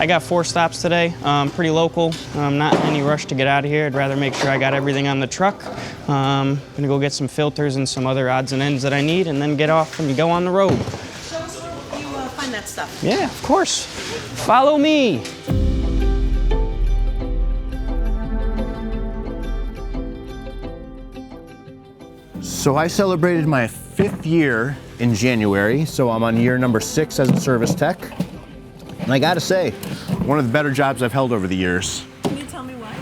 I got 4 stops today, pretty local. Not in any rush to get out of here. I'd rather make sure I got everything on the truck. Gonna go get some filters and some other odds and ends that I need, and then get off and go on the road. Show us where you find that stuff. Yeah, of course. Follow me. So I celebrated my 5th year in January, so I'm on year number 6 as a service tech. And I gotta say, one of the better jobs I've held over the years. Can you tell me why?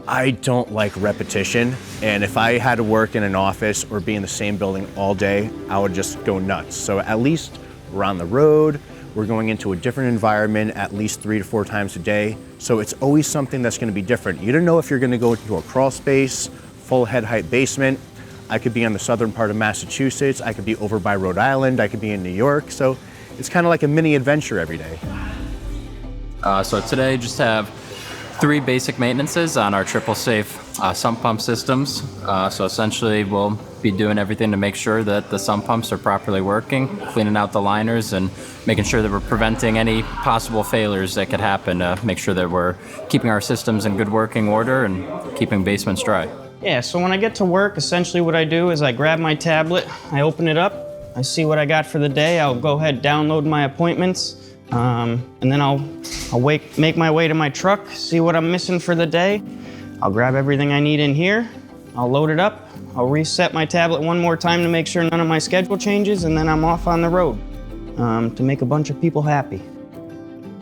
I don't like repetition, and if I had to work in an office or be in the same building all day, I would just go nuts. So at least we're on the road, we're going into a different environment at least 3 to 4 times a day, so it's always something that's gonna be different. You don't know if you're gonna go into a crawl space, full head height basement. I could be on the southern part of Massachusetts, I could be over by Rhode Island, I could be in New York, so it's kind of like a mini adventure every day. So today just have 3 basic maintenances on our triple safe sump pump systems. So essentially we'll be doing everything to make sure that the sump pumps are properly working, cleaning out the liners and making sure that we're preventing any possible failures that could happen to make sure that we're keeping our systems in good working order and keeping basements dry. Yeah, so when I get to work, essentially what I do is I grab my tablet, I open it up, I see what I got for the day, I'll go ahead, download my appointments, and then I'll make my way to my truck, see what I'm missing for the day. I'll grab everything I need in here, I'll load it up, I'll reset my tablet one more time to make sure none of my schedule changes, and then I'm off on the road to make a bunch of people happy.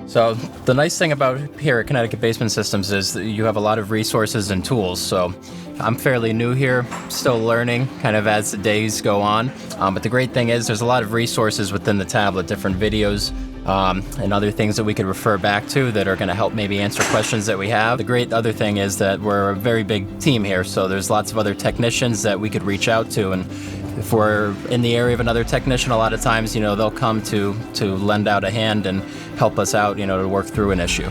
So the nice thing about here at Connecticut Basement Systems is that you have a lot of resources and tools. So I'm fairly new here, still learning kind of as the days go on. But the great thing is there's a lot of resources within the tablet, different videos and other things that we could refer back to that are going to help maybe answer questions that we have. The great other thing is that we're a very big team here, so there's lots of other technicians that we could reach out to, and if we're in the area of another technician, a lot of times, they'll come to lend out a hand and help us out, to work through an issue.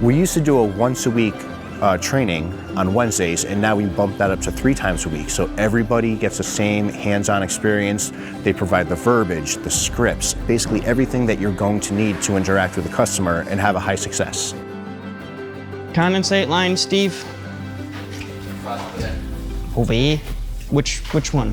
We used to do a once a week training on Wednesdays, and now we bumped that up to 3 times a week. So everybody gets the same hands-on experience. They provide the verbiage, the scripts, basically everything that you're going to need to interact with the customer and have a high success. Condensate line, Steve? Over here. Which one?